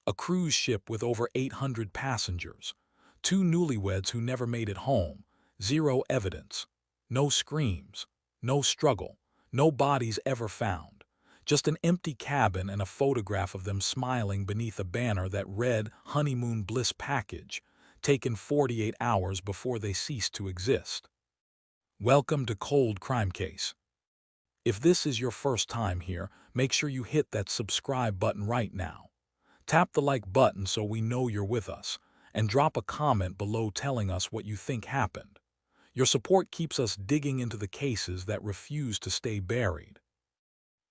a cruise ship with over 800 passengers, two newlyweds who never made it home, zero evidence, no screams, no struggle, no bodies ever found, just an empty cabin and a photograph of them smiling beneath a banner that read Honeymoon Bliss Package, taken 48 hours before they ceased to exist. Welcome to Cold Crime Case. If this is your first time here, make sure you hit that subscribe button right now. Tap the like button so we know you're with us, and drop a comment below telling us what you think happened. Your support keeps us digging into the cases that refuse to stay buried.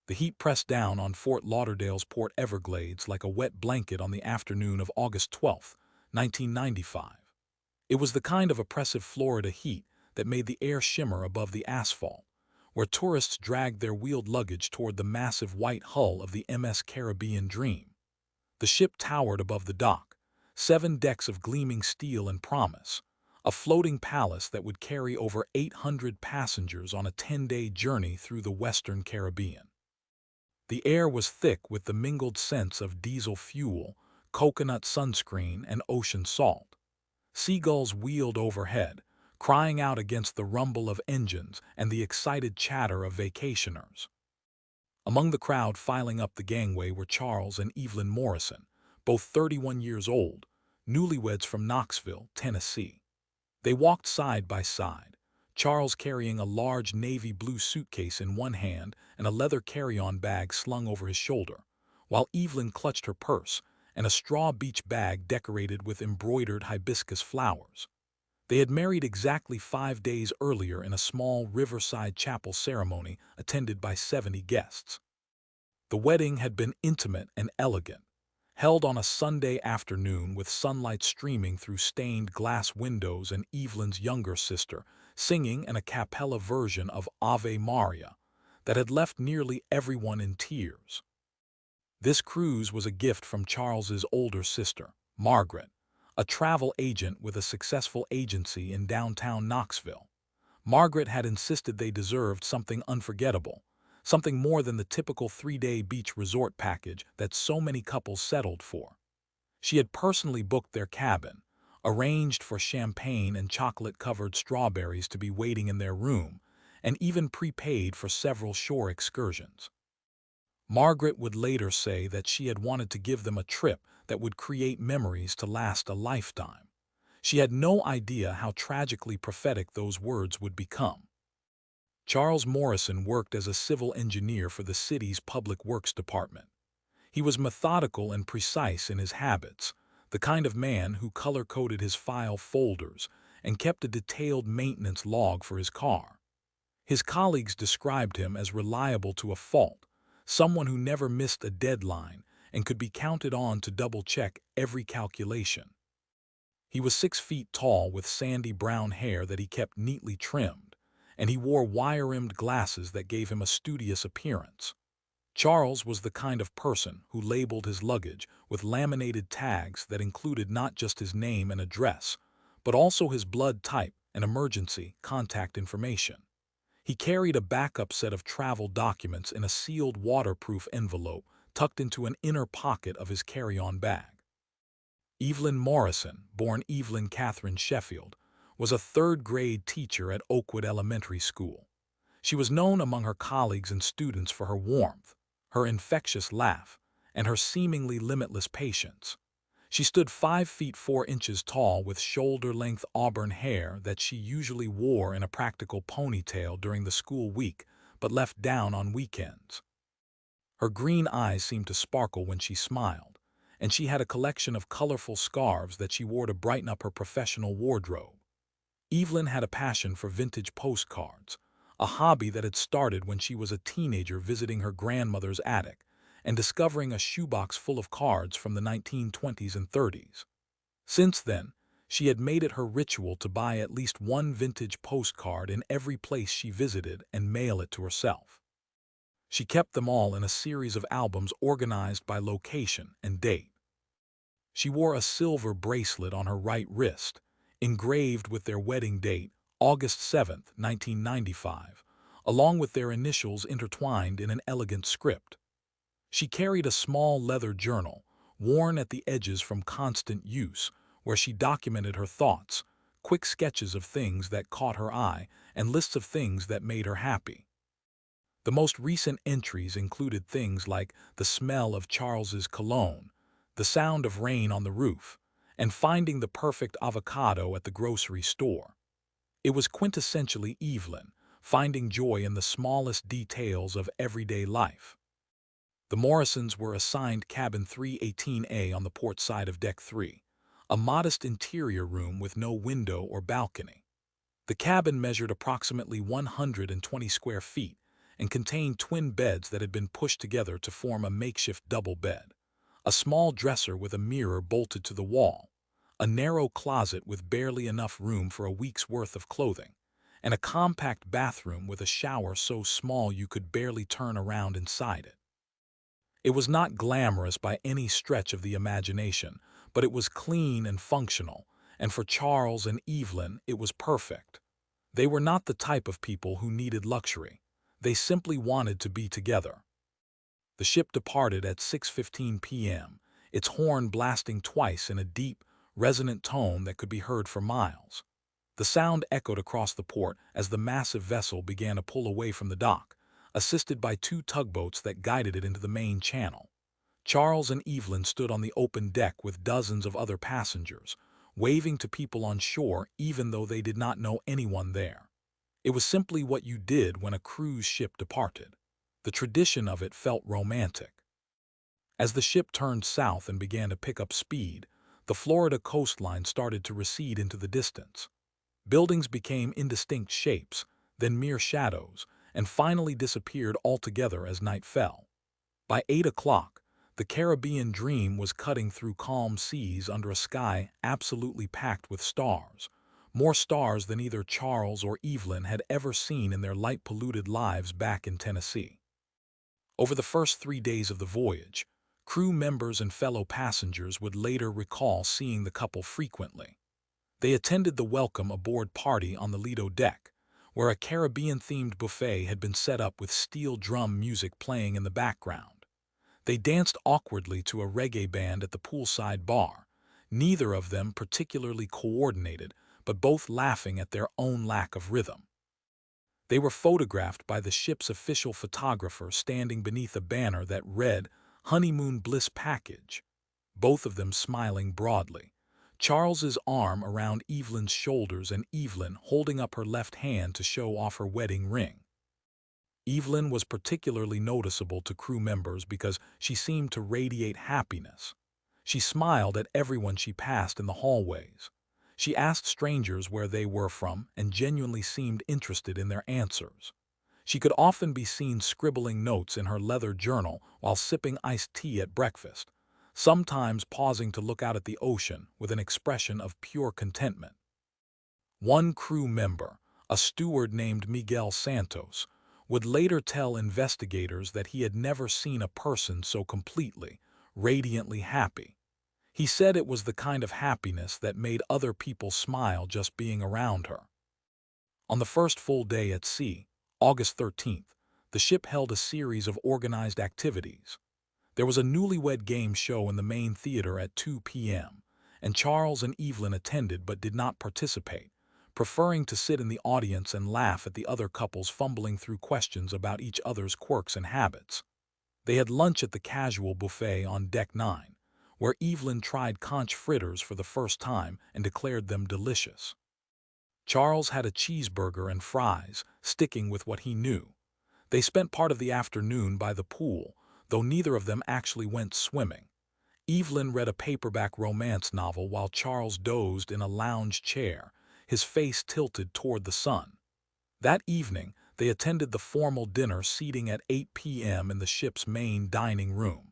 The heat pressed down on Fort Lauderdale's Port Everglades like a wet blanket on the afternoon of August 12, 1995. It was the kind of oppressive Florida heat that made the air shimmer above the asphalt, where tourists dragged their wheeled luggage toward the massive white hull of the MS Caribbean Dream. The ship towered above the dock, 7 decks of gleaming steel and promise, a floating palace that would carry over 800 passengers on a 10-day journey through the Western Caribbean. The air was thick with the mingled scents of diesel fuel, coconut sunscreen, and ocean salt. Seagulls wheeled overhead, crying out against the rumble of engines and the excited chatter of vacationers. Among the crowd filing up the gangway were Charles and Evelyn Morrison, both 31 years old, newlyweds from Knoxville, Tennessee. They walked side by side, Charles carrying a large navy blue suitcase in one hand and a leather carry-on bag slung over his shoulder, while Evelyn clutched her purse and a straw beach bag decorated with embroidered hibiscus flowers. They had married exactly 5 days earlier in a small riverside chapel ceremony attended by 70 guests. The wedding had been intimate and elegant, held on a Sunday afternoon with sunlight streaming through stained glass windows and Evelyn's younger sister singing an a cappella version of Ave Maria that had left nearly everyone in tears. This cruise was a gift from Charles's older sister, Margaret, a travel agent with a successful agency in downtown Knoxville. Margaret had insisted they deserved something unforgettable, something more than the typical 3-day beach resort package that so many couples settled for. She had personally booked their cabin, arranged for champagne and chocolate-covered strawberries to be waiting in their room, and even prepaid for several shore excursions. Margaret would later say that she had wanted to give them a trip that would create memories to last a lifetime. She had no idea how tragically prophetic those words would become. Charles Morrison worked as a civil engineer for the city's Public Works Department. He was methodical and precise in his habits, the kind of man who color-coded his file folders and kept a detailed maintenance log for his car. His colleagues described him as reliable to a fault, someone who never missed a deadline and could be counted on to double-check every calculation. He was 6 feet tall with sandy brown hair that he kept neatly trimmed, and he wore wire-rimmed glasses that gave him a studious appearance. Charles was the kind of person who labeled his luggage with laminated tags that included not just his name and address, but also his blood type and emergency contact information. He carried a backup set of travel documents in a sealed waterproof envelope tucked into an inner pocket of his carry-on bag. Evelyn Morrison, born Evelyn Catherine Sheffield, was a 3rd-grade teacher at Oakwood Elementary School. She was known among her colleagues and students for her warmth, her infectious laugh, and her seemingly limitless patience. She stood 5 feet 4 inches tall with shoulder-length auburn hair that she usually wore in a practical ponytail during the school week, but left down on weekends. Her green eyes seemed to sparkle when she smiled, and she had a collection of colorful scarves that she wore to brighten up her professional wardrobe. Evelyn had a passion for vintage postcards, a hobby that had started when she was a teenager visiting her grandmother's attic and discovering a shoebox full of cards from the 1920s and 30s. Since then, she had made it her ritual to buy at least one vintage postcard in every place she visited and mail it to herself. She kept them all in a series of albums organized by location and date. She wore a silver bracelet on her right wrist, engraved with their wedding date, August 7, 1995, along with their initials intertwined in an elegant script. She carried a small leather journal, worn at the edges from constant use, where she documented her thoughts, quick sketches of things that caught her eye, and lists of things that made her happy. The most recent entries included things like the smell of Charles's cologne, the sound of rain on the roof, and finding the perfect avocado at the grocery store. It was quintessentially Evelyn, finding joy in the smallest details of everyday life. The Morrisons were assigned cabin 318A on the port side of deck 3, a modest interior room with no window or balcony. The cabin measured approximately 120 square feet and contained twin beds that had been pushed together to form a makeshift double bed, a small dresser with a mirror bolted to the wall, a narrow closet with barely enough room for a week's worth of clothing, and a compact bathroom with a shower so small you could barely turn around inside it. It was not glamorous by any stretch of the imagination, but it was clean and functional, and for Charles and Evelyn it was perfect. They were not the type of people who needed luxury. They simply wanted to be together. The ship departed at 6:15 p.m., its horn blasting twice in a deep, resonant tone that could be heard for miles. The sound echoed across the port as the massive vessel began to pull away from the dock, assisted by two tugboats that guided it into the main channel. Charles and Evelyn stood on the open deck with dozens of other passengers, waving to people on shore even though they did not know anyone there. It was simply what you did when a cruise ship departed. The tradition of it felt romantic. As the ship turned south and began to pick up speed, the Florida coastline started to recede into the distance. Buildings became indistinct shapes, then mere shadows, and finally disappeared altogether as night fell. By 8 o'clock, the Caribbean dream was cutting through calm seas under a sky absolutely packed with stars, more stars than either Charles or Evelyn had ever seen in their light-polluted lives back in Tennessee. Over the first 3 days of the voyage, crew members and fellow passengers would later recall seeing the couple frequently. They attended the welcome aboard party on the Lido deck, where a Caribbean-themed buffet had been set up with steel drum music playing in the background. They danced awkwardly to a reggae band at the poolside bar, neither of them particularly coordinated, but both laughing at their own lack of rhythm. They were photographed by the ship's official photographer standing beneath a banner that read, "Honeymoon Bliss Package," both of them smiling broadly, Charles's arm around Evelyn's shoulders and Evelyn holding up her left hand to show off her wedding ring. Evelyn was particularly noticeable to crew members because she seemed to radiate happiness. She smiled at everyone she passed in the hallways. She asked strangers where they were from and genuinely seemed interested in their answers. She could often be seen scribbling notes in her leather journal while sipping iced tea at breakfast, sometimes pausing to look out at the ocean with an expression of pure contentment. One crew member, a steward named Miguel Santos, would later tell investigators that he had never seen a person so completely, radiantly happy. He said it was the kind of happiness that made other people smile just being around her. On the first full day at sea, August 13th, the ship held a series of organized activities. There was a newlywed game show in the main theater at 2 p.m., and Charles and Evelyn attended but did not participate, preferring to sit in the audience and laugh at the other couples fumbling through questions about each other's quirks and habits. They had lunch at the casual buffet on Deck 9, where Evelyn tried conch fritters for the first time and declared them delicious. Charles had a cheeseburger and fries, sticking with what he knew. They spent part of the afternoon by the pool, though neither of them actually went swimming. Evelyn read a paperback romance novel while Charles dozed in a lounge chair, his face tilted toward the sun. That evening, they attended the formal dinner seating at 8 p.m. in the ship's main dining room.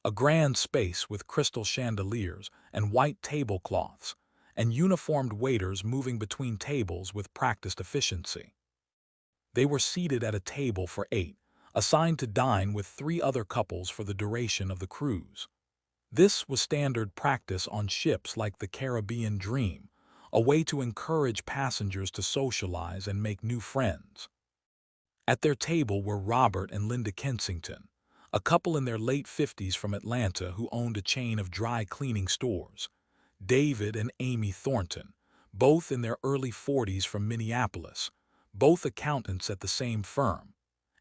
A grand space with crystal chandeliers and white tablecloths, and uniformed waiters moving between tables with practiced efficiency. They were seated at a table for 8, assigned to dine with 3 other couples for the duration of the cruise. This was standard practice on ships like the Caribbean Dream, a way to encourage passengers to socialize and make new friends. At their table were Robert and Linda Kensington, a couple in their late 50s from Atlanta who owned a chain of dry cleaning stores. David and Amy Thornton, both in their early 40s from Minneapolis, both accountants at the same firm.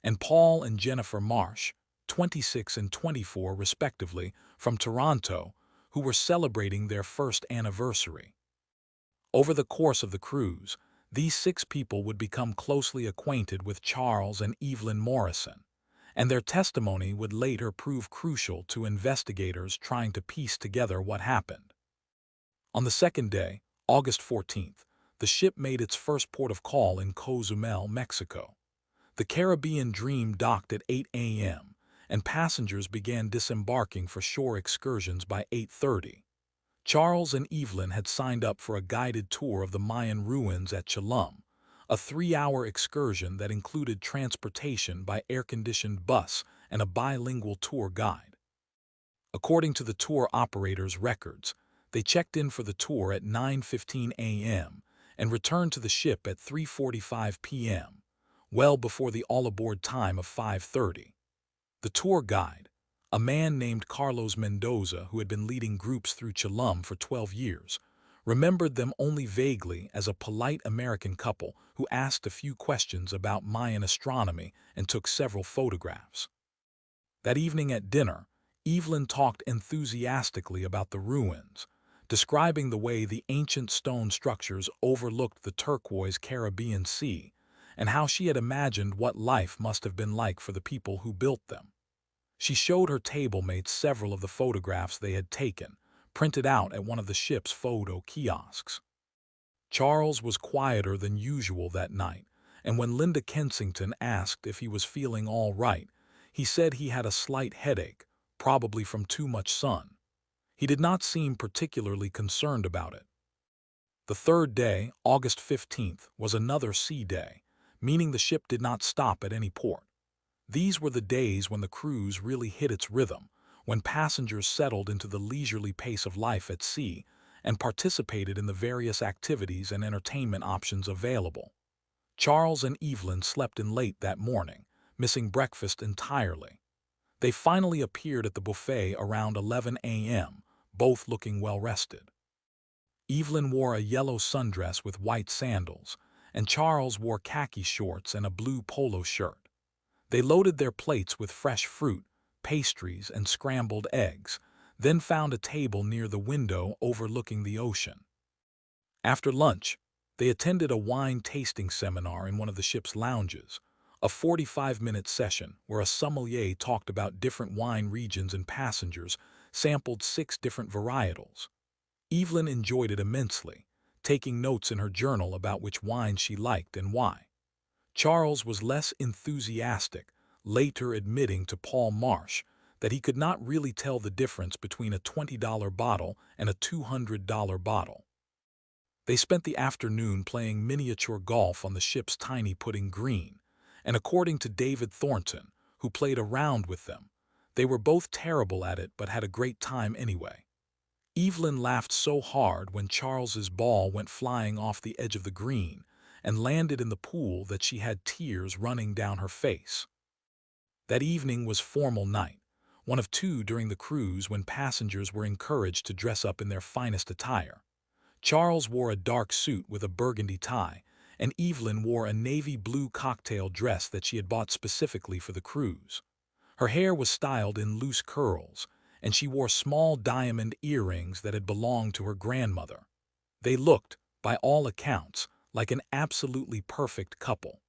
And Paul and Jennifer Marsh, 26 and 24 respectively, from Toronto, who were celebrating their first anniversary. Over the course of the cruise, these 6 people would become closely acquainted with Charles and Evelyn Morrison, and their testimony would later prove crucial to investigators trying to piece together what happened. On the second day, August 14th, the ship made its first port of call in Cozumel, Mexico. The Caribbean Dream docked at 8 a.m., and passengers began disembarking for shore excursions by 8:30. Charles and Evelyn had signed up for a guided tour of the Mayan ruins at Cholum, a 3-hour excursion that included transportation by air-conditioned bus and a bilingual tour guide. According to the tour operator's records, they checked in for the tour at 9:15 a.m. and returned to the ship at 3:45 p.m., well before the all-aboard time of 5:30. The tour guide, a man named Carlos Mendoza who had been leading groups through Cholum for 12 years, remembered them only vaguely as a polite American couple who asked a few questions about Mayan astronomy and took several photographs. That evening at dinner, Evelyn talked enthusiastically about the ruins, describing the way the ancient stone structures overlooked the turquoise Caribbean Sea and how she had imagined what life must have been like for the people who built them. She showed her table mates several of the photographs they had taken, printed out at one of the ship's photo kiosks. Charles was quieter than usual that night, and when Linda Kensington asked if he was feeling all right, he said he had a slight headache, probably from too much sun. He did not seem particularly concerned about it. The third day, August 15th, was another sea day, meaning the ship did not stop at any port. These were the days when the cruise really hit its rhythm, when passengers settled into the leisurely pace of life at sea and participated in the various activities and entertainment options available. Charles and Evelyn slept in late that morning, missing breakfast entirely. They finally appeared at the buffet around 11 a.m., both looking well-rested. Evelyn wore a yellow sundress with white sandals, and Charles wore khaki shorts and a blue polo shirt. They loaded their plates with fresh fruit, pastries, and scrambled eggs, then found a table near the window overlooking the ocean. After lunch, they attended a wine tasting seminar in one of the ship's lounges, a 45-minute session where a sommelier talked about different wine regions and passengers sampled 6 different varietals. Evelyn enjoyed it immensely, taking notes in her journal about which wines she liked and why. Charles was less enthusiastic, later admitting to Paul Marsh that he could not really tell the difference between a $20 bottle and a $200 bottle. They spent the afternoon playing miniature golf on the ship's tiny putting green, and according to David Thornton, who played around with them, they were both terrible at it but had a great time anyway. Evelyn laughed so hard when Charles's ball went flying off the edge of the green and landed in the pool that she had tears running down her face. That evening was formal night, one of 2 during the cruise when passengers were encouraged to dress up in their finest attire. Charles wore a dark suit with a burgundy tie, and Evelyn wore a navy blue cocktail dress that she had bought specifically for the cruise. Her hair was styled in loose curls, and she wore small diamond earrings that had belonged to her grandmother. They looked, by all accounts, like an absolutely perfect couple.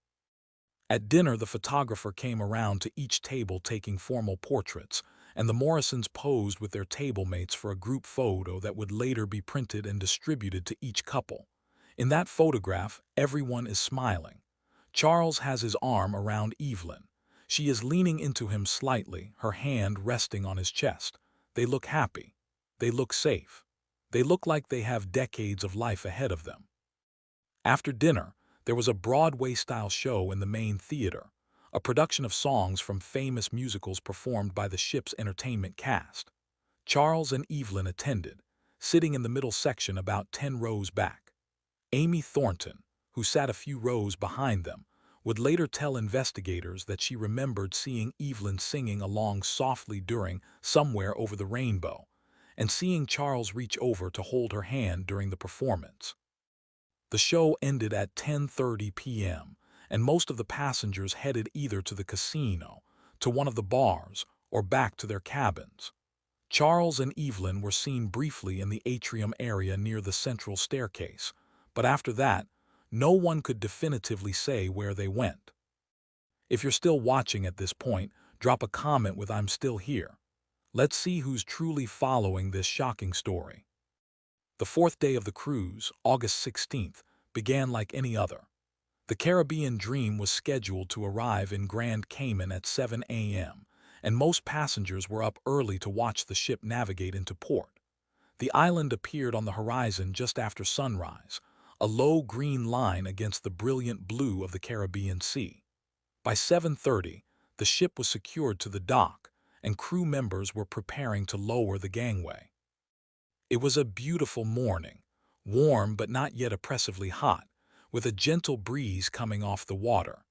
At dinner, the photographer came around to each table taking formal portraits, and the Morrisons posed with their table mates for a group photo that would later be printed and distributed to each couple. In that photograph, everyone is smiling. Charles has his arm around Evelyn. She is leaning into him slightly, her hand resting on his chest. They look happy. They look safe. They look like they have decades of life ahead of them. After dinner, there was a Broadway-style show in the main theater, a production of songs from famous musicals performed by the ship's entertainment cast. Charles and Evelyn attended, sitting in the middle section about 10 rows back. Amy Thornton, who sat a few rows behind them, would later tell investigators that she remembered seeing Evelyn singing along softly during Somewhere Over the Rainbow, and seeing Charles reach over to hold her hand during the performance. The show ended at 10:30 p.m., and most of the passengers headed either to the casino, to one of the bars, or back to their cabins. Charles and Evelyn were seen briefly in the atrium area near the central staircase, but after that, no one could definitively say where they went. If you're still watching at this point, drop a comment with "I'm still here." Let's see who's truly following this shocking story. The fourth day of the cruise, August 16th, began like any other. The Caribbean Dream was scheduled to arrive in Grand Cayman at 7 a.m., and most passengers were up early to watch the ship navigate into port. The island appeared on the horizon just after sunrise, a low green line against the brilliant blue of the Caribbean Sea. By 7:30, the ship was secured to the dock, and crew members were preparing to lower the gangway. It was a beautiful morning, warm but not yet oppressively hot, with a gentle breeze coming off the water.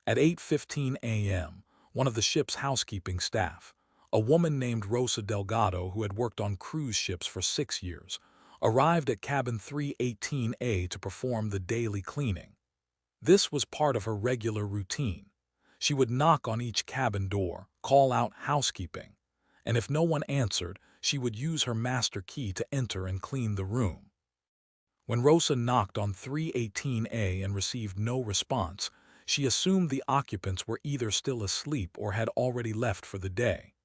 At 8:15 a.m., one of the ship's housekeeping staff, a woman named Rosa Delgado who had worked on cruise ships for 6 years, arrived at cabin 318A to perform the daily cleaning. This was part of her regular routine. She would knock on each cabin door, call out "housekeeping," and if no one answered, she would use her master key to enter and clean the room. When Rosa knocked on 318A and received no response, she assumed the occupants were either still asleep or had already left for the day.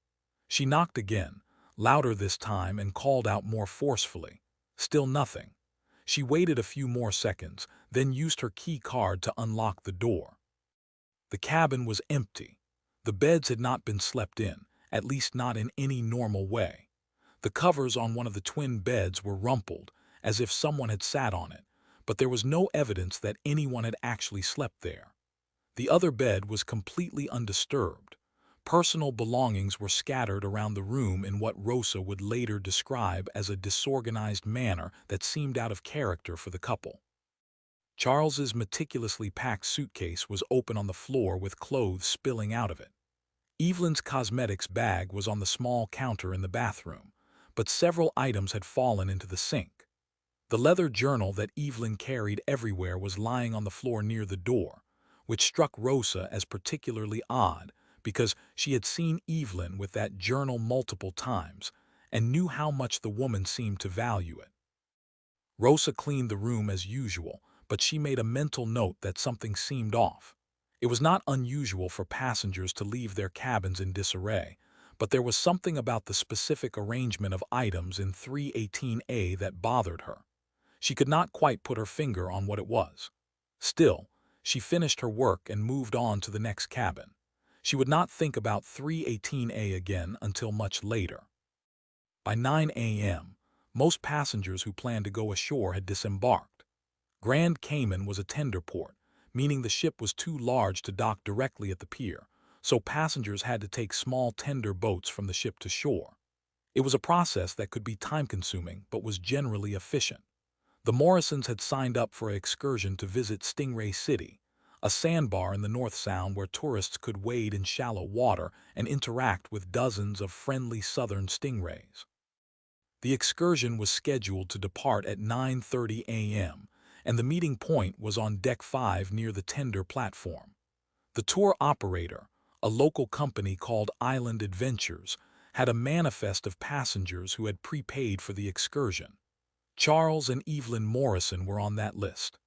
She knocked again, louder this time, and called out more forcefully. Still nothing. She waited a few more seconds, then used her key card to unlock the door. The cabin was empty. The beds had not been slept in, at least not in any normal way. The covers on one of the twin beds were rumpled, as if someone had sat on it, but there was no evidence that anyone had actually slept there. The other bed was completely undisturbed. Personal belongings were scattered around the room in what Rosa would later describe as a disorganized manner that seemed out of character for the couple. Charles's meticulously packed suitcase was open on the floor with clothes spilling out of it. Evelyn's cosmetics bag was on the small counter in the bathroom, but several items had fallen into the sink. The leather journal that Evelyn carried everywhere was lying on the floor near the door, which struck Rosa as particularly odd because she had seen Evelyn with that journal multiple times and knew how much the woman seemed to value it. Rosa cleaned the room as usual, but she made a mental note that something seemed off. It was not unusual for passengers to leave their cabins in disarray, but there was something about the specific arrangement of items in 318A that bothered her. She could not quite put her finger on what it was. Still, she finished her work and moved on to the next cabin. She would not think about 318A again until much later. By 9 a.m., most passengers who planned to go ashore had disembarked. Grand Cayman was a tender port, meaning the ship was too large to dock directly at the pier, so passengers had to take small tender boats from the ship to shore. It was a process that could be time-consuming but was generally efficient. The Morrisons had signed up for an excursion to visit Stingray City, a sandbar in the North Sound where tourists could wade in shallow water and interact with dozens of friendly southern stingrays. The excursion was scheduled to depart at 9:30 a.m., and the meeting point was on Deck 5 near the tender platform. The tour operator, a local company called Island Adventures, had a manifest of passengers who had prepaid for the excursion. Charles and Evelyn Morrison were on that list.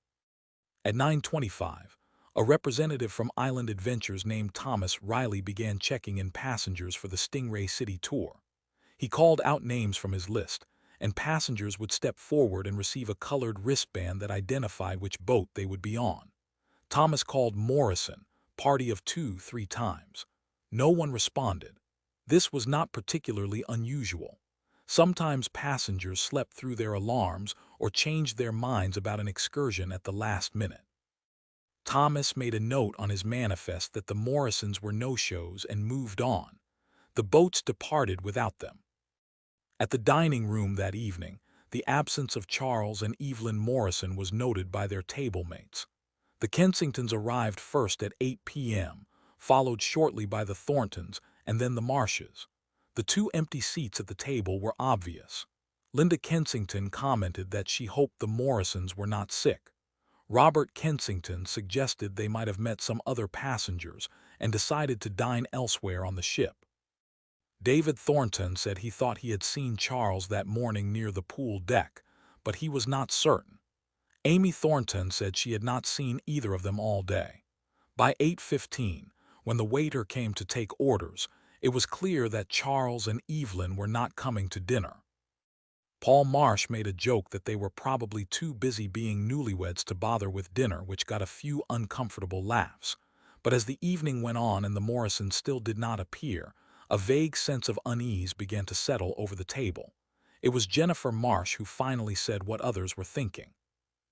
At 9:25, a representative from Island Adventures named Thomas Riley began checking in passengers for the Stingray City tour. He called out names from his list, and passengers would step forward and receive a colored wristband that identified which boat they would be on. Thomas called Morrison, party of 2, 3 times. No one responded. This was not particularly unusual. Sometimes passengers slept through their alarms or changed their minds about an excursion at the last minute. Thomas made a note on his manifest that the Morrisons were no-shows and moved on. The boats departed without them. At the dining room that evening, the absence of Charles and Evelyn Morrison was noted by their table mates. The Kensingtons arrived first at 8 p.m., followed shortly by the Thorntons and then the Marshes. The two empty seats at the table were obvious. Linda Kensington commented that she hoped the Morrisons were not sick. Robert Kensington suggested they might have met some other passengers and decided to dine elsewhere on the ship. David Thornton said he thought he had seen Charles that morning near the pool deck, but he was not certain. Amy Thornton said she had not seen either of them all day. By 8:15, when the waiter came to take orders, it was clear that Charles and Evelyn were not coming to dinner. Paul Marsh made a joke that they were probably too busy being newlyweds to bother with dinner, which got a few uncomfortable laughs. But as the evening went on and the Morrisons still did not appear, a vague sense of unease began to settle over the table. It was Jennifer Marsh who finally said what others were thinking.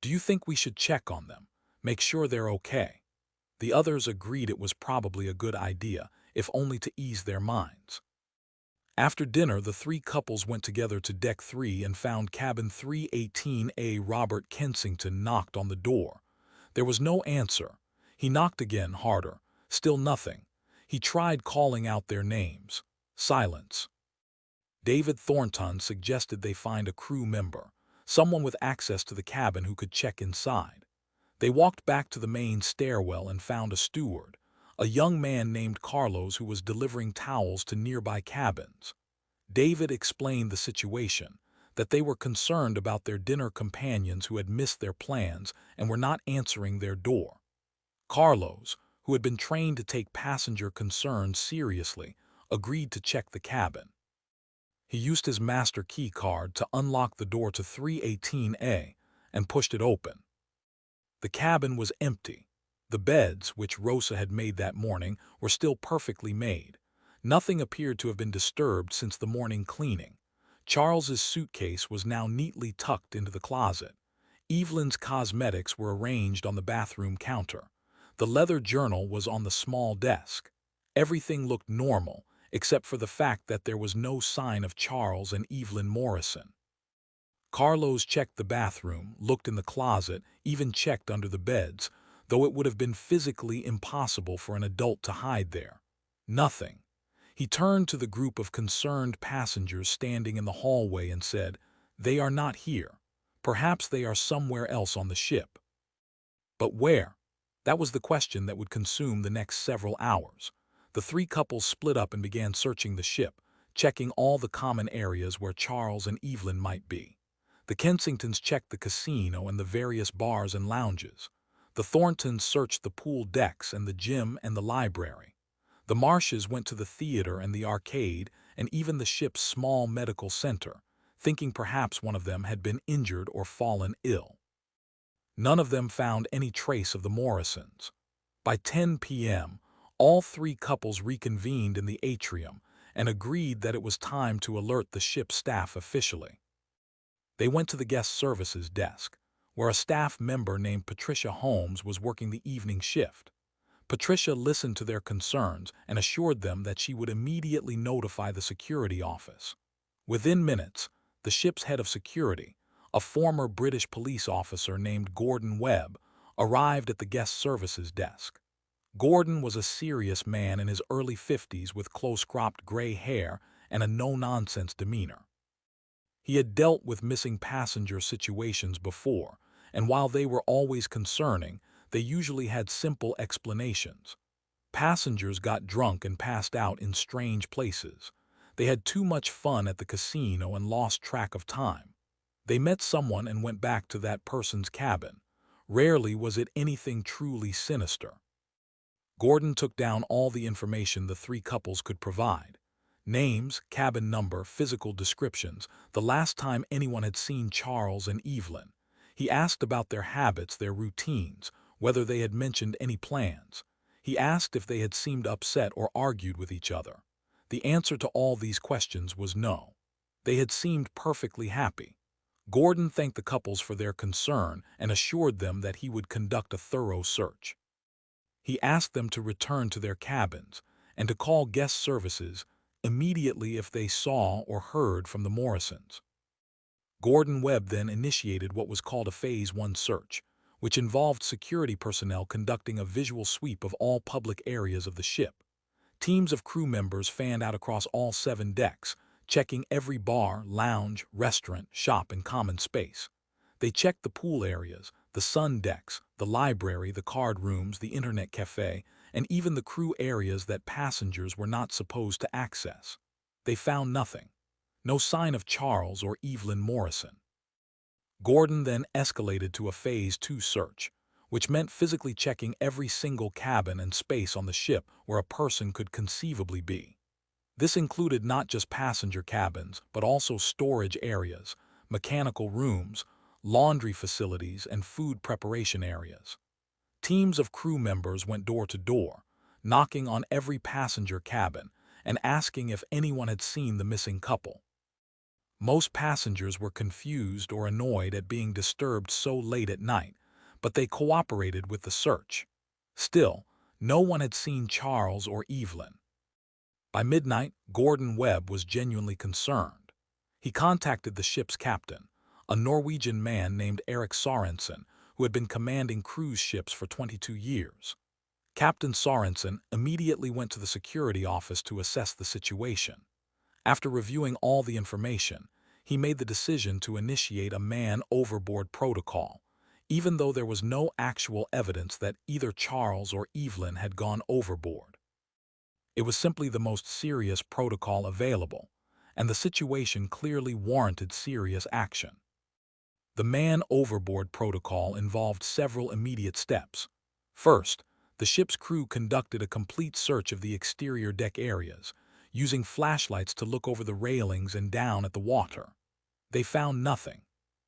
"Do you think we should check on them? Make sure they're okay?" The others agreed it was probably a good idea, if only to ease their minds. After dinner, the three couples went together to Deck 3 and found Cabin 318A. Robert Kensington knocked on the door. There was no answer. He knocked again, harder. Still nothing. He tried calling out their names. Silence. David Thornton suggested they find a crew member, someone with access to the cabin who could check inside. They walked back to the main stairwell and found a steward, a young man named Carlos who was delivering towels to nearby cabins. David explained the situation, that they were concerned about their dinner companions who had missed their plans and were not answering their door. Carlos, who had been trained to take passenger concerns seriously, agreed to check the cabin. He used his master key card to unlock the door to 318A and pushed it open. The cabin was empty. The beds, which Rosa had made that morning, were still perfectly made. Nothing appeared to have been disturbed since the morning cleaning. Charles's suitcase was now neatly tucked into the closet. Evelyn's cosmetics were arranged on the bathroom counter. The leather journal was on the small desk. Everything looked normal, except for the fact that there was no sign of Charles and Evelyn Morrison. Carlos checked the bathroom, looked in the closet, even checked under the beds, though it would have been physically impossible for an adult to hide there. Nothing. He turned to the group of concerned passengers standing in the hallway and said, "They are not here. Perhaps they are somewhere else on the ship." But where? That was the question that would consume the next several hours. The three couples split up and began searching the ship, checking all the common areas where Charles and Evelyn might be. The Kensingtons checked the casino and the various bars and lounges. The Thorntons searched the pool decks and the gym and the library. The Marshes went to the theater and the arcade and even the ship's small medical center, thinking perhaps one of them had been injured or fallen ill. None of them found any trace of the Morrisons. By 10 p.m., all three couples reconvened in the atrium and agreed that it was time to alert the ship's staff officially. They went to the guest services desk, where a staff member named Patricia Holmes was working the evening shift. Patricia listened to their concerns and assured them that she would immediately notify the security office. Within minutes, the ship's head of security, a former British police officer named Gordon Webb, arrived at the guest services desk. Gordon was a serious man in his early 50s with close-cropped gray hair and a no-nonsense demeanor. He had dealt with missing passenger situations before, and while they were always concerning, they usually had simple explanations. Passengers got drunk and passed out in strange places. They had too much fun at the casino and lost track of time. They met someone and went back to that person's cabin. Rarely was it anything truly sinister. Gordon took down all the information the three couples could provide. Names, cabin number, physical descriptions, the last time anyone had seen Charles and Evelyn. He asked about their habits, their routines, whether they had mentioned any plans. He asked if they had seemed upset or argued with each other. The answer to all these questions was no. They had seemed perfectly happy. Gordon thanked the couples for their concern and assured them that he would conduct a thorough search. He asked them to return to their cabins and to call guest services immediately if they saw or heard from the Morrisons. Gordon Webb then initiated what was called a Phase 1 search, which involved security personnel conducting a visual sweep of all public areas of the ship. Teams of crew members fanned out across all 7 decks, checking every bar, lounge, restaurant, shop, and common space. They checked the pool areas, the sun decks, the library, the card rooms, the internet cafe, and even the crew areas that passengers were not supposed to access. They found nothing. No sign of Charles or Evelyn Morrison. Gordon then escalated to a Phase 2 search, which meant physically checking every single cabin and space on the ship where a person could conceivably be. This included not just passenger cabins, but also storage areas, mechanical rooms, laundry facilities, and food preparation areas. Teams of crew members went door to door, knocking on every passenger cabin and asking if anyone had seen the missing couple. Most passengers were confused or annoyed at being disturbed so late at night, but they cooperated with the search. Still, no one had seen Charles or Evelyn. By midnight, Gordon Webb was genuinely concerned. He contacted the ship's captain, a Norwegian man named Erik Sorensen, who had been commanding cruise ships for 22 years. Captain Sorensen immediately went to the security office to assess the situation. After reviewing all the information, he made the decision to initiate a man overboard protocol, even though there was no actual evidence that either Charles or Evelyn had gone overboard. It was simply the most serious protocol available, and the situation clearly warranted serious action. The man overboard protocol involved several immediate steps. First, the ship's crew conducted a complete search of the exterior deck areas, using flashlights to look over the railings and down at the water. They found nothing.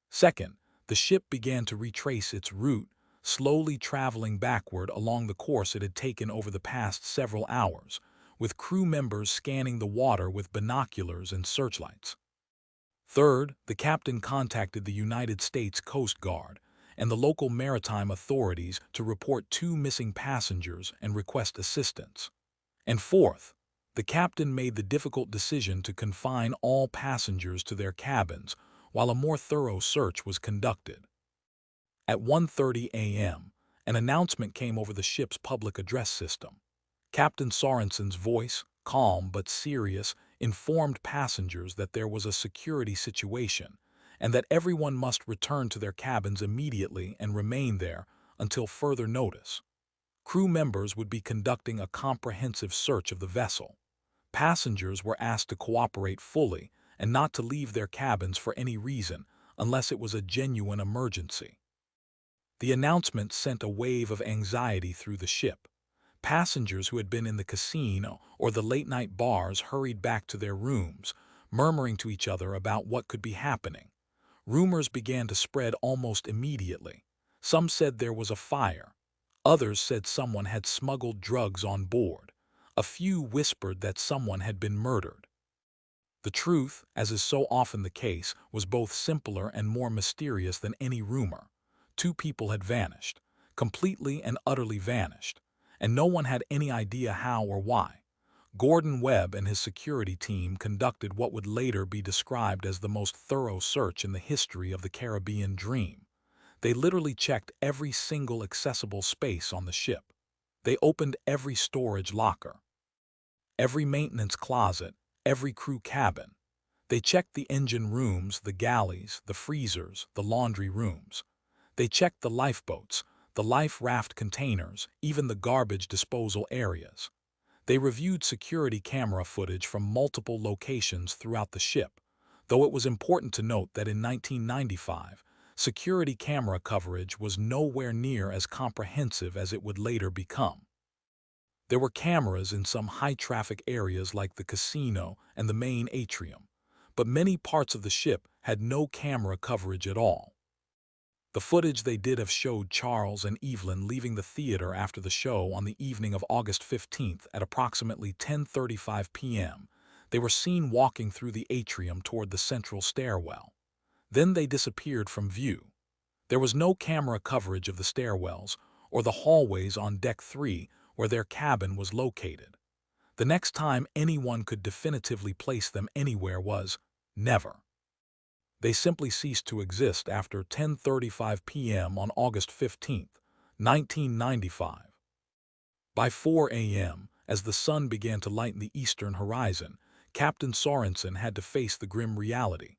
Second, the ship began to retrace its route, slowly traveling backward along the course it had taken over the past several hours, with crew members scanning the water with binoculars and searchlights. Third, the captain contacted the United States Coast Guard and the local maritime authorities to report 2 missing passengers and request assistance. And fourth, the captain made the difficult decision to confine all passengers to their cabins while a more thorough search was conducted. At 1:30 a.m., an announcement came over the ship's public address system. Captain Sorensen's voice, calm but serious, informed passengers that there was a security situation and that everyone must return to their cabins immediately and remain there until further notice. Crew members would be conducting a comprehensive search of the vessel. Passengers were asked to cooperate fully and not to leave their cabins for any reason unless it was a genuine emergency. The announcement sent a wave of anxiety through the ship. Passengers who had been in the casino or the late-night bars hurried back to their rooms, murmuring to each other about what could be happening. Rumors began to spread almost immediately. Some said there was a fire. Others said someone had smuggled drugs on board. A few whispered that someone had been murdered. The truth, as is so often the case, was both simpler and more mysterious than any rumor. 2 people had vanished, completely and utterly vanished, and no one had any idea how or why. Gordon Webb and his security team conducted what would later be described as the most thorough search in the history of the Caribbean Dream. They literally checked every single accessible space on the ship. They opened every storage locker, every maintenance closet, every crew cabin. They checked the engine rooms, the galleys, the freezers, the laundry rooms. They checked the lifeboats, the life raft containers, even the garbage disposal areas. They reviewed security camera footage from multiple locations throughout the ship, though it was important to note that in 1995, security camera coverage was nowhere near as comprehensive as it would later become. There were cameras in some high-traffic areas like the casino and the main atrium, but many parts of the ship had no camera coverage at all. The footage they did have showed Charles and Evelyn leaving the theater after the show on the evening of August 15th at approximately 10:35 p.m. They were seen walking through the atrium toward the central stairwell. Then they disappeared from view. There was no camera coverage of the stairwells or the hallways on Deck 3 where their cabin was located. The next time anyone could definitively place them anywhere was never. They simply ceased to exist after 10:35 p.m. on August 15, 1995. By 4 a.m., as the sun began to lighten the eastern horizon, Captain Sorensen had to face the grim reality.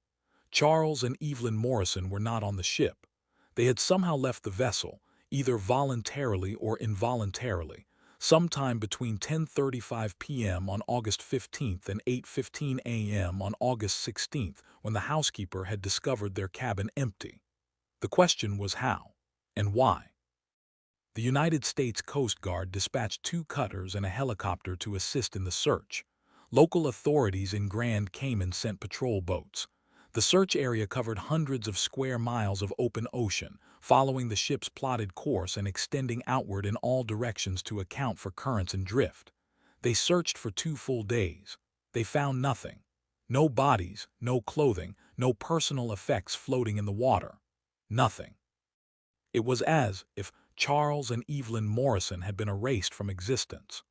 Charles and Evelyn Morrison were not on the ship. They had somehow left the vessel, either voluntarily or involuntarily, sometime between 10:35 p.m. on August 15th and 8:15 a.m. on August 16th, when the housekeeper had discovered their cabin empty. The question was how and why. The United States Coast Guard dispatched 2 cutters and a helicopter to assist in the search. Local authorities in Grand Cayman sent patrol boats. The search area covered hundreds of square miles of open ocean, following the ship's plotted course and extending outward in all directions to account for currents and drift. They searched for 2 full days. They found nothing. No bodies, no clothing, no personal effects floating in the water. Nothing. It was as if Charles and Evelyn Morrison had been erased from existence.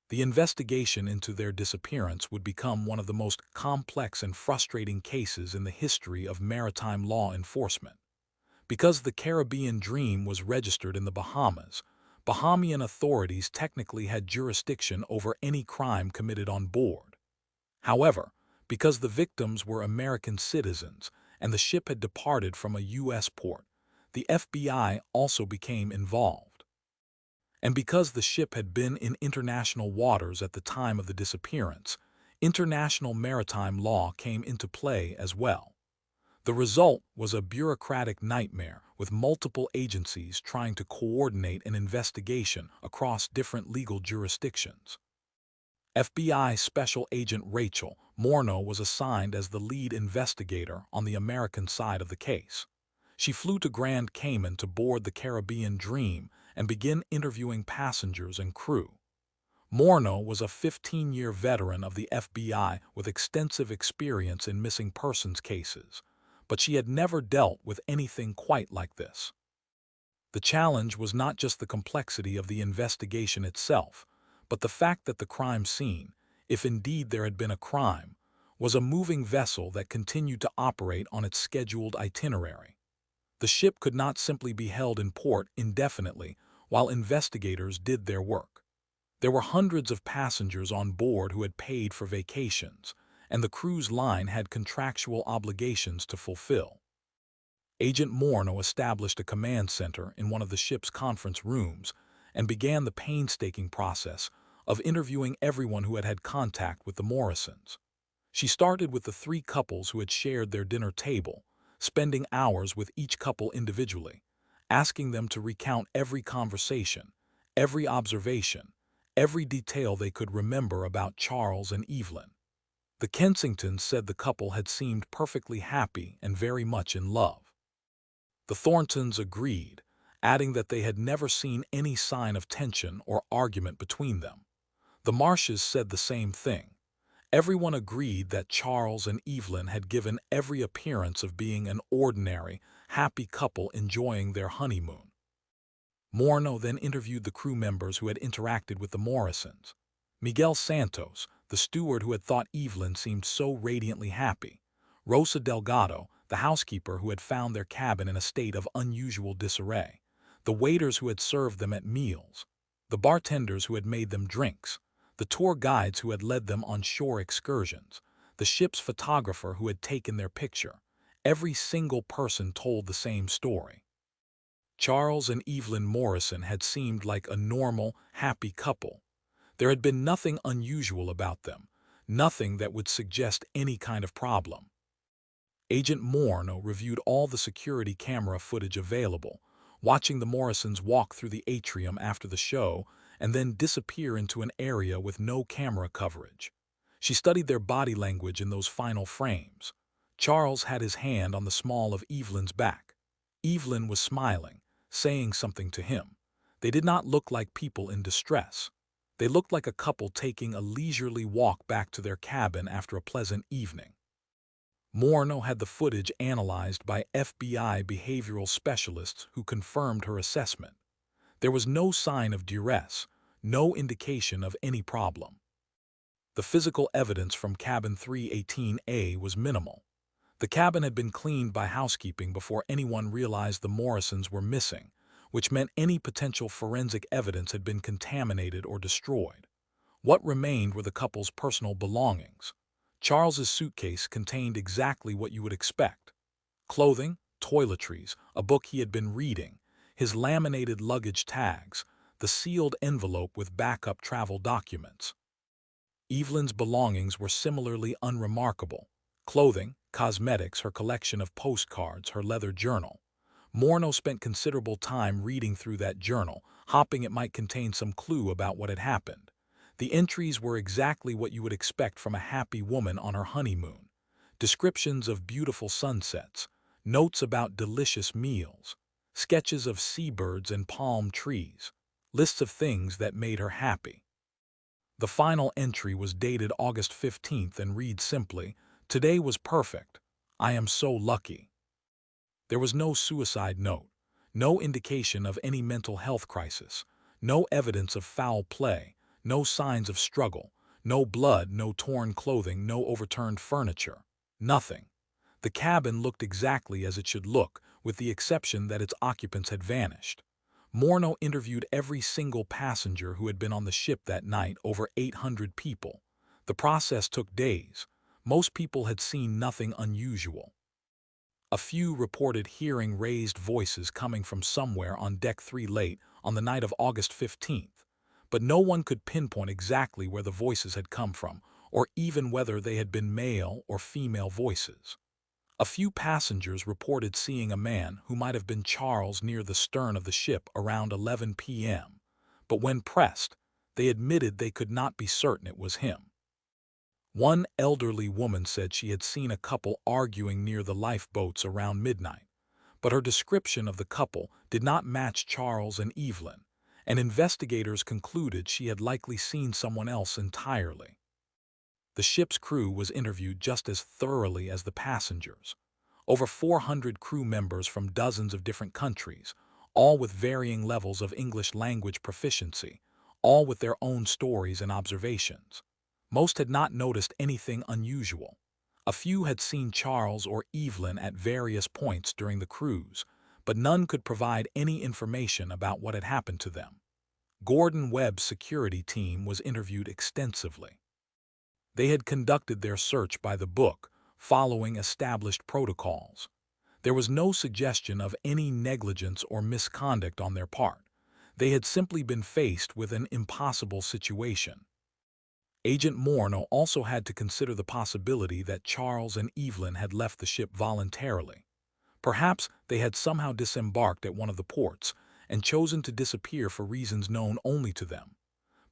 The investigation into their disappearance would become one of the most complex and frustrating cases in the history of maritime law enforcement. Because the Caribbean Dream was registered in the Bahamas, Bahamian authorities technically had jurisdiction over any crime committed on board. However, because the victims were American citizens and the ship had departed from a U.S. port, the FBI also became involved. And because the ship had been in international waters at the time of the disappearance, international maritime law came into play as well. The result was a bureaucratic nightmare with multiple agencies trying to coordinate an investigation across different legal jurisdictions. FBI Special Agent Rachel Morneau was assigned as the lead investigator on the American side of the case. She flew to Grand Cayman to board the Caribbean Dream and begin interviewing passengers and crew. Morneau was a 15-year veteran of the FBI with extensive experience in missing persons cases, but she had never dealt with anything quite like this. The challenge was not just the complexity of the investigation itself, but the fact that the crime scene, if indeed there had been a crime, was a moving vessel that continued to operate on its scheduled itinerary. The ship could not simply be held in port indefinitely while investigators did their work. There were hundreds of passengers on board who had paid for vacations, and the cruise line had contractual obligations to fulfill. Agent Morneau established a command center in one of the ship's conference rooms and began the painstaking process of interviewing everyone who had had contact with the Morrisons. She started with the 3 couples who had shared their dinner table, spending hours with each couple individually, asking them to recount every conversation, every observation, every detail they could remember about Charles and Evelyn. The Kensingtons said the couple had seemed perfectly happy and very much in love. The Thorntons agreed, adding that they had never seen any sign of tension or argument between them. The Marshes said the same thing. Everyone agreed that Charles and Evelyn had given every appearance of being an ordinary, happy couple enjoying their honeymoon. Morneau then interviewed the crew members who had interacted with the Morrisons. Miguel Santos, the steward who had thought Evelyn seemed so radiantly happy. Rosa Delgado, the housekeeper who had found their cabin in a state of unusual disarray. The waiters who had served them at meals. The bartenders who had made them drinks. The tour guides who had led them on shore excursions. The ship's photographer who had taken their picture. Every single person told the same story. Charles and Evelyn Morrison had seemed like a normal, happy couple. There had been nothing unusual about them, nothing that would suggest any kind of problem. Agent Morneau reviewed all the security camera footage available, watching the Morrisons walk through the atrium after the show and then disappear into an area with no camera coverage. She studied their body language in those final frames. Charles had his hand on the small of Evelyn's back. Evelyn was smiling, saying something to him. They did not look like people in distress. They looked like a couple taking a leisurely walk back to their cabin after a pleasant evening. Morneau had the footage analyzed by FBI behavioral specialists who confirmed her assessment. There was no sign of duress, no indication of any problem. The physical evidence from cabin 318A was minimal. The The cabin had been cleaned by housekeeping before anyone realized the Morrisons were missing, which meant any potential forensic evidence had been contaminated or destroyed. What remained were the couple's personal belongings. Charles's suitcase contained exactly what you would expect: clothing, toiletries, a book he had been reading, his laminated luggage tags, the sealed envelope with backup travel documents. Evelyn's belongings were similarly unremarkable: clothing, cosmetics, her collection of postcards, her leather journal. Morno spent considerable time reading through that journal, hoping it might contain some clue about what had happened. The entries were exactly what you would expect from a happy woman on her honeymoon: descriptions of beautiful sunsets, notes about delicious meals, sketches of seabirds and palm trees, lists of things that made her happy. The final entry was dated August 15th and read simply, "Today was perfect. I am so lucky." There was no suicide note, no indication of any mental health crisis, no evidence of foul play, no signs of struggle, no blood, no torn clothing, no overturned furniture. Nothing. The cabin looked exactly as it should look, with the exception that its occupants had vanished. Morno interviewed every single passenger who had been on the ship that night, over 800 people. The process took days. Most people had seen nothing unusual. A few reported hearing raised voices coming from somewhere on Deck 3 late on the night of August 15th, but no one could pinpoint exactly where the voices had come from, or even whether they had been male or female voices. A few passengers reported seeing a man who might have been Charles near the stern of the ship around 11 p.m., but when pressed, they admitted they could not be certain it was him. One elderly woman said she had seen a couple arguing near the lifeboats around midnight, but her description of the couple did not match Charles and Evelyn, and investigators concluded she had likely seen someone else entirely. The ship's crew was interviewed just as thoroughly as the passengers. Over 400 crew members from dozens of different countries, all with varying levels of English language proficiency, all with their own stories and observations. Most had not noticed anything unusual. A few had seen Charles or Evelyn at various points during the cruise, but none could provide any information about what had happened to them. Gordon Webb's security team was interviewed extensively. They had conducted their search by the book, following established protocols. There was no suggestion of any negligence or misconduct on their part. They had simply been faced with an impossible situation. Agent Morno also had to consider the possibility that Charles and Evelyn had left the ship voluntarily. Perhaps they had somehow disembarked at one of the ports and chosen to disappear for reasons known only to them.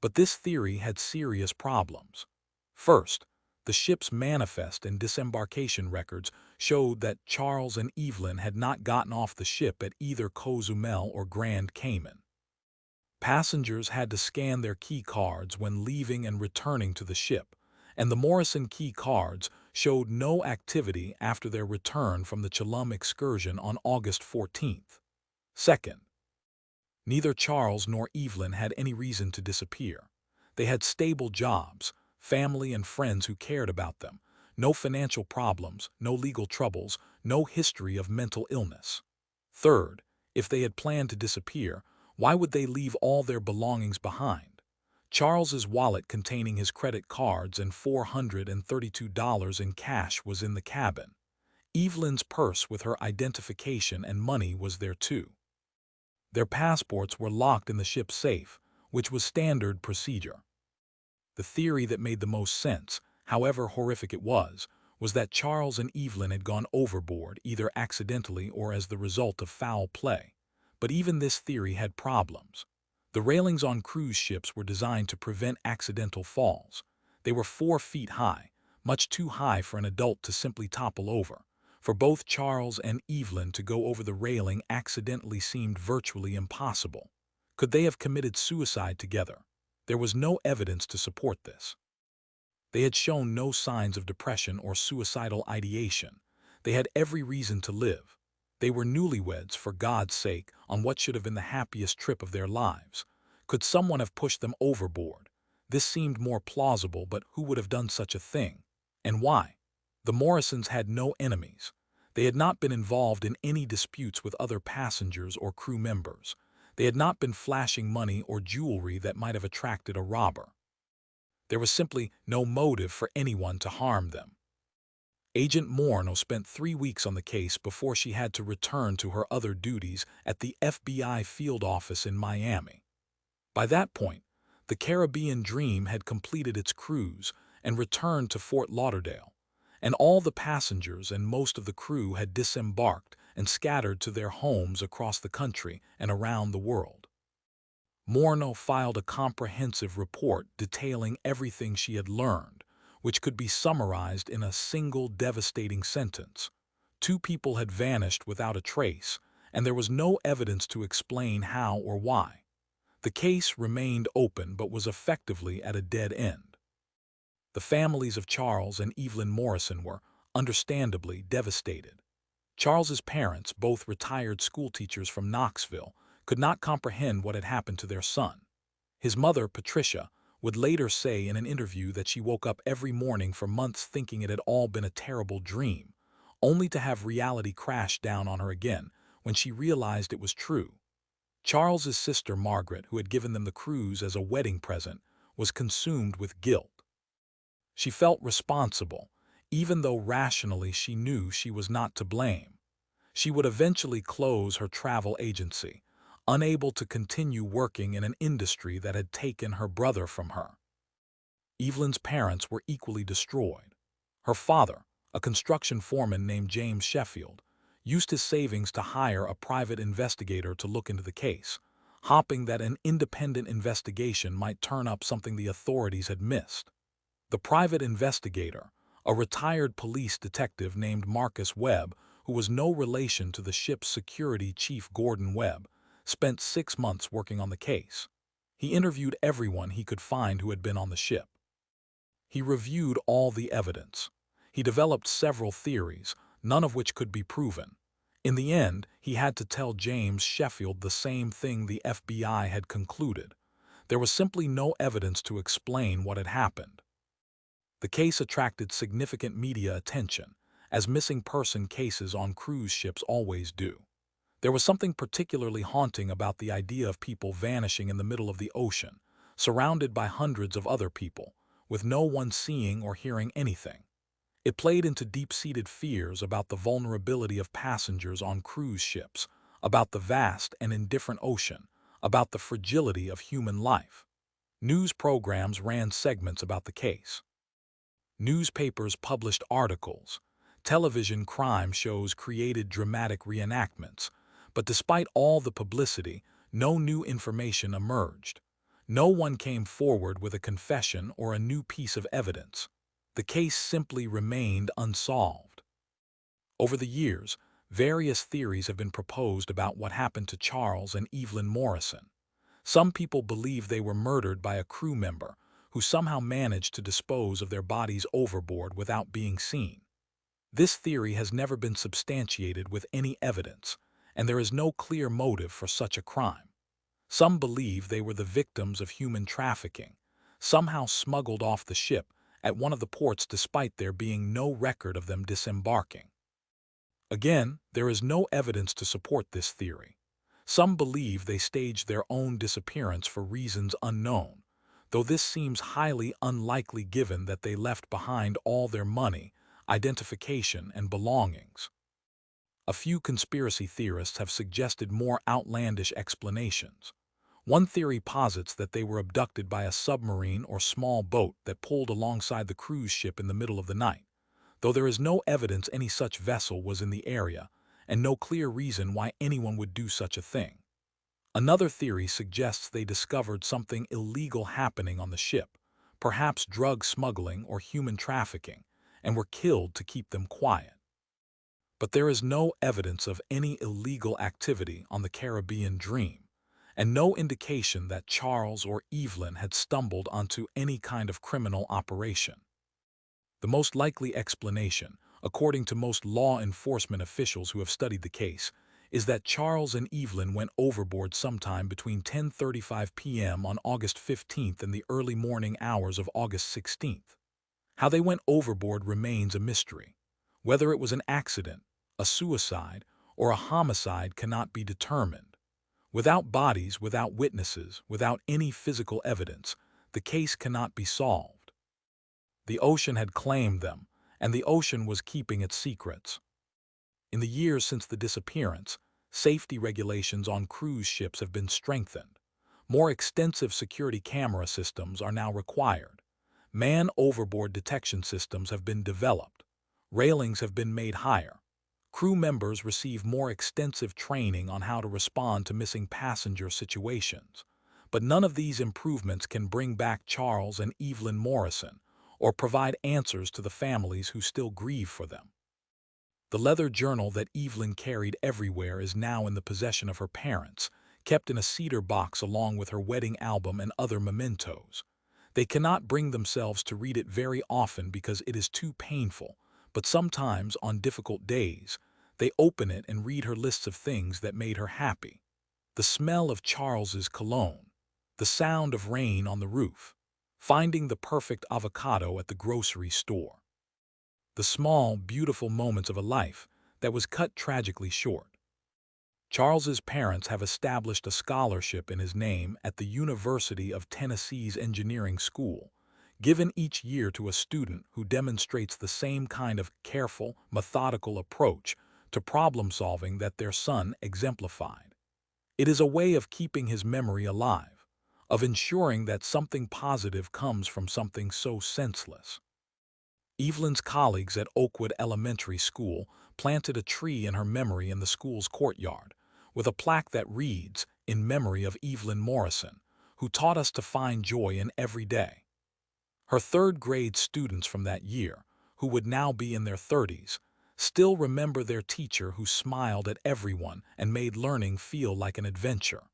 But this theory had serious problems. First, the ship's manifest and disembarkation records showed that Charles and Evelyn had not gotten off the ship at either Cozumel or Grand Cayman. Passengers had to scan their key cards when leaving and returning to the ship, and the Morrison key cards showed no activity after their return from the Chilum excursion on August 14th. Second, neither Charles nor Evelyn had any reason to disappear. They had stable jobs, family and friends who cared about them, no financial problems, no legal troubles, no history of mental illness. Third, if they had planned to disappear, why would they leave all their belongings behind? Charles's wallet containing his credit cards and $432 in cash was in the cabin. Evelyn's purse with her identification and money was there too. Their passports were locked in the ship's safe, which was standard procedure. The theory that made the most sense, however horrific it was that Charles and Evelyn had gone overboard either accidentally or as the result of foul play. But even this theory had problems. The railings on cruise ships were designed to prevent accidental falls. They were 4 feet high, much too high for an adult to simply topple over. For both Charles and Evelyn to go over the railing accidentally seemed virtually impossible. Could they have committed suicide together? There was no evidence to support this. They had shown no signs of depression or suicidal ideation. They had every reason to live. They were newlyweds, for God's sake, on what should have been the happiest trip of their lives. Could someone have pushed them overboard? This seemed more plausible, but who would have done such a thing? And why? The Morrisons had no enemies. They had not been involved in any disputes with other passengers or crew members. They had not been flashing money or jewelry that might have attracted a robber. There was simply no motive for anyone to harm them. Agent Morno spent 3 weeks on the case before she had to return to her other duties at the FBI field office in Miami. By that point, the Caribbean Dream had completed its cruise and returned to Fort Lauderdale, and all the passengers and most of the crew had disembarked and scattered to their homes across the country and around the world. Morno filed a comprehensive report detailing everything she had learned, which could be summarized in a single devastating sentence. 2 people had vanished without a trace, and there was no evidence to explain how or why. The case remained open but was effectively at a dead end. The families of Charles and Evelyn Morrison were, understandably, devastated. Charles's parents, both retired schoolteachers from Knoxville, could not comprehend what had happened to their son. His mother, Patricia, would later say in an interview that she woke up every morning for months thinking it had all been a terrible dream, only to have reality crash down on her again when she realized it was true. Charles's sister, Margaret, who had given them the cruise as a wedding present, was consumed with guilt. She felt responsible, even though rationally she knew she was not to blame. She would eventually close her travel agency, unable to continue working in an industry that had taken her brother from her. Evelyn's parents were equally destroyed. Her father, a construction foreman named James Sheffield, used his savings to hire a private investigator to look into the case, hoping that an independent investigation might turn up something the authorities had missed. The private investigator, a retired police detective named Marcus Webb, who was no relation to the ship's security chief Gordon Webb, spent 6 months working on the case. He interviewed everyone he could find who had been on the ship. He reviewed all the evidence. He developed several theories, none of which could be proven. In the end, he had to tell James Sheffield the same thing the FBI had concluded. There was simply no evidence to explain what had happened. The case attracted significant media attention, as missing person cases on cruise ships always do. There was something particularly haunting about the idea of people vanishing in the middle of the ocean, surrounded by hundreds of other people, with no one seeing or hearing anything. It played into deep-seated fears about the vulnerability of passengers on cruise ships, about the vast and indifferent ocean, about the fragility of human life. News programs ran segments about the case. Newspapers published articles. Television crime shows created dramatic reenactments. But despite all the publicity, no new information emerged. No one came forward with a confession or a new piece of evidence. The case simply remained unsolved. Over the years, various theories have been proposed about what happened to Charles and Evelyn Morrison. Some people believe they were murdered by a crew member who somehow managed to dispose of their bodies overboard without being seen. This theory has never been substantiated with any evidence, and there is no clear motive for such a crime. Some believe they were the victims of human trafficking, somehow smuggled off the ship at one of the ports despite there being no record of them disembarking. Again, there is no evidence to support this theory. Some believe they staged their own disappearance for reasons unknown, though this seems highly unlikely given that they left behind all their money, identification, and belongings. A few conspiracy theorists have suggested more outlandish explanations. One theory posits that they were abducted by a submarine or small boat that pulled alongside the cruise ship in the middle of the night, though there is no evidence any such vessel was in the area and no clear reason why anyone would do such a thing. Another theory suggests they discovered something illegal happening on the ship, perhaps drug smuggling or human trafficking, and were killed to keep them quiet. But there is no evidence of any illegal activity on the Caribbean Dream, and no indication that Charles or Evelyn had stumbled onto any kind of criminal operation. The most likely explanation, according to most law enforcement officials who have studied the case, is that Charles and Evelyn went overboard sometime between 10:35 p.m. on August 15th and the early morning hours of August 16th. How they went overboard remains a mystery. Whether it was an accident, a suicide, or a homicide cannot be determined. Without bodies, without witnesses, without any physical evidence, the case cannot be solved. The ocean had claimed them, and the ocean was keeping its secrets. In the years since the disappearance, safety regulations on cruise ships have been strengthened. More extensive security camera systems are now required. Man-overboard detection systems have been developed. Railings have been made higher. Crew members receive more extensive training on how to respond to missing passenger situations. But none of these improvements can bring back Charles and Evelyn Morrison or provide answers to the families who still grieve for them. The leather journal that Evelyn carried everywhere is now in the possession of her parents, kept in a cedar box along with her wedding album and other mementos. They cannot bring themselves to read it very often because it is too painful, but sometimes, on difficult days, they open it and read her lists of things that made her happy. The smell of Charles's cologne, the sound of rain on the roof, finding the perfect avocado at the grocery store. The small, beautiful moments of a life that was cut tragically short. Charles's parents have established a scholarship in his name at the University of Tennessee's Engineering School, given each year to a student who demonstrates the same kind of careful, methodical approach to problem-solving that their son exemplified. It is a way of keeping his memory alive, of ensuring that something positive comes from something so senseless. Evelyn's colleagues at Oakwood Elementary School planted a tree in her memory in the school's courtyard, with a plaque that reads, "In memory of Evelyn Morrison, who taught us to find joy in every day." Her third-grade students from that year, who would now be in their 30s, still remember their teacher who smiled at everyone and made learning feel like an adventure.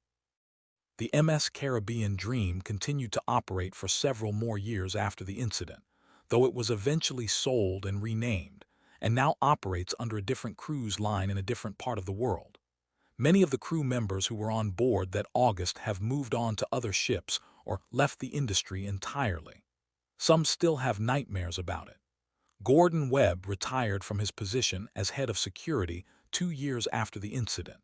The MS Caribbean Dream continued to operate for several more years after the incident, though it was eventually sold and renamed, and now operates under a different cruise line in a different part of the world. Many of the crew members who were on board that August have moved on to other ships or left the industry entirely. Some still have nightmares about it. Gordon Webb retired from his position as head of security 2 years after the incident.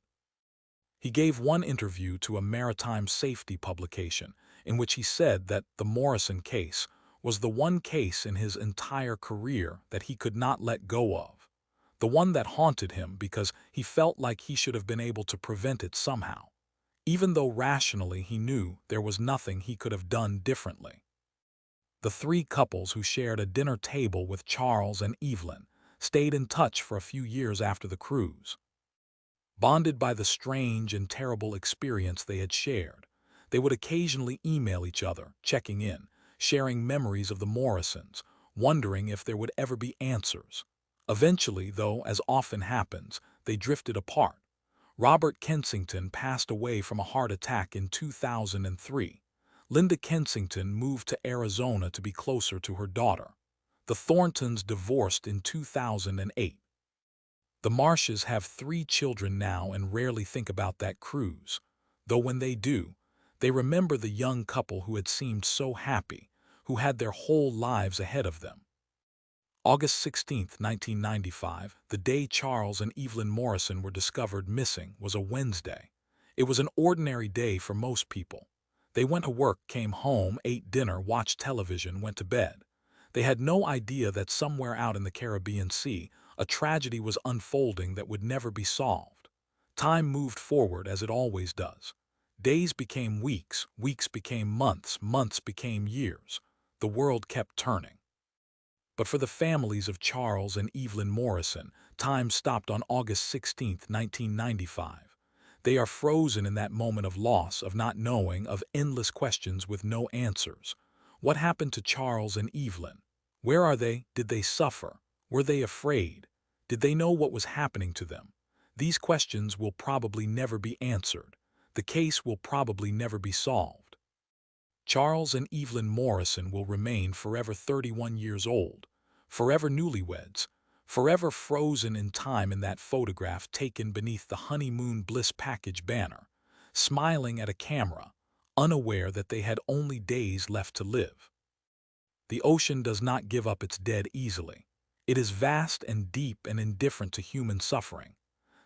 He gave one interview to a maritime safety publication in which he said that the Morrison case was the one case in his entire career that he could not let go of, the one that haunted him because he felt like he should have been able to prevent it somehow, even though rationally he knew there was nothing he could have done differently. The three couples who shared a dinner table with Charles and Evelyn stayed in touch for a few years after the cruise. Bonded by the strange and terrible experience they had shared, they would occasionally email each other, checking in, sharing memories of the Morrisons, wondering if there would ever be answers. Eventually, though, as often happens, they drifted apart. Robert Kensington passed away from a heart attack in 2003. Linda Kensington moved to Arizona to be closer to her daughter. The Thorntons divorced in 2008. The Marshes have 3 children now and rarely think about that cruise, though when they do, they remember the young couple who had seemed so happy, who had their whole lives ahead of them. August 16, 1995, the day Charles and Evelyn Morrison were discovered missing, was a Wednesday. It was an ordinary day for most people. They went to work, came home, ate dinner, watched television, went to bed. They had no idea that somewhere out in the Caribbean Sea, a tragedy was unfolding that would never be solved. Time moved forward as it always does. Days became weeks, weeks became months, months became years. The world kept turning. But for the families of Charles and Evelyn Morrison, time stopped on August 16, 1995. They are frozen in that moment of loss, of not knowing, of endless questions with no answers. What happened to Charles and Evelyn? Where are they? Did they suffer? Were they afraid? Did they know what was happening to them? These questions will probably never be answered. The case will probably never be solved. Charles and Evelyn Morrison will remain forever 31 years old, forever newlyweds, forever frozen in time in that photograph taken beneath the honeymoon bliss package banner, smiling at a camera, unaware that they had only days left to live. The ocean does not give up its dead easily. It is vast and deep and indifferent to human suffering.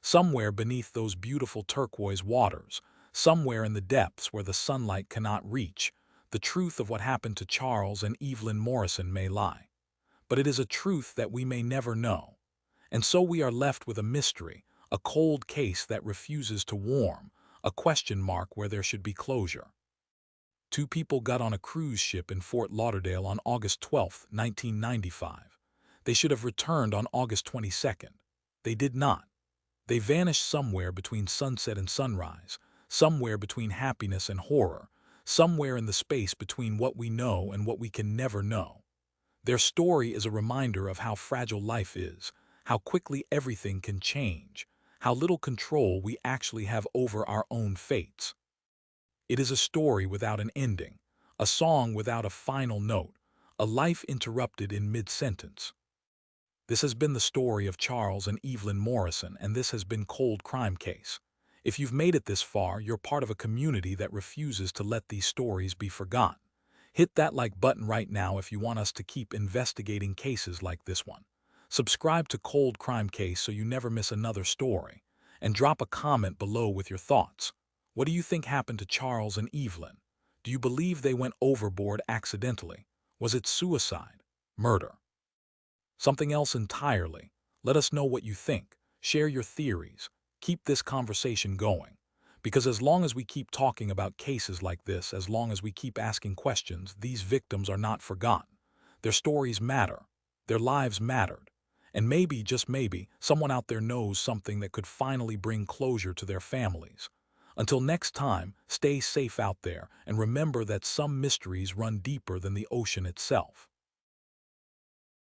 Somewhere beneath those beautiful turquoise waters, somewhere in the depths where the sunlight cannot reach, the truth of what happened to Charles and Evelyn Morrison may lie. But it is a truth that we may never know. And so we are left with a mystery, a cold case that refuses to warm, a question mark where there should be closure. Two people got on a cruise ship in Fort Lauderdale on August 12, 1995. They should have returned on August 22nd. They did not. They vanished somewhere between sunset and sunrise, somewhere between happiness and horror, somewhere in the space between what we know and what we can never know. Their story is a reminder of how fragile life is, how quickly everything can change, how little control we actually have over our own fates. It is a story without an ending, a song without a final note, a life interrupted in mid-sentence. This has been the story of Charles and Evelyn Morrison, and this has been Cold Crime Case. If you've made it this far, you're part of a community that refuses to let these stories be forgotten. Hit that like button right now if you want us to keep investigating cases like this one. Subscribe to Cold Crime Case so you never miss another story. And drop a comment below with your thoughts. What do you think happened to Charles and Evelyn? Do you believe they went overboard accidentally? Was it suicide? Murder? Something else entirely? Let us know what you think. Share your theories. Keep this conversation going. Because as long as we keep talking about cases like this, as long as we keep asking questions, these victims are not forgotten. Their stories matter. Their lives mattered. And maybe, just maybe, someone out there knows something that could finally bring closure to their families. Until next time, stay safe out there and remember that some mysteries run deeper than the ocean itself.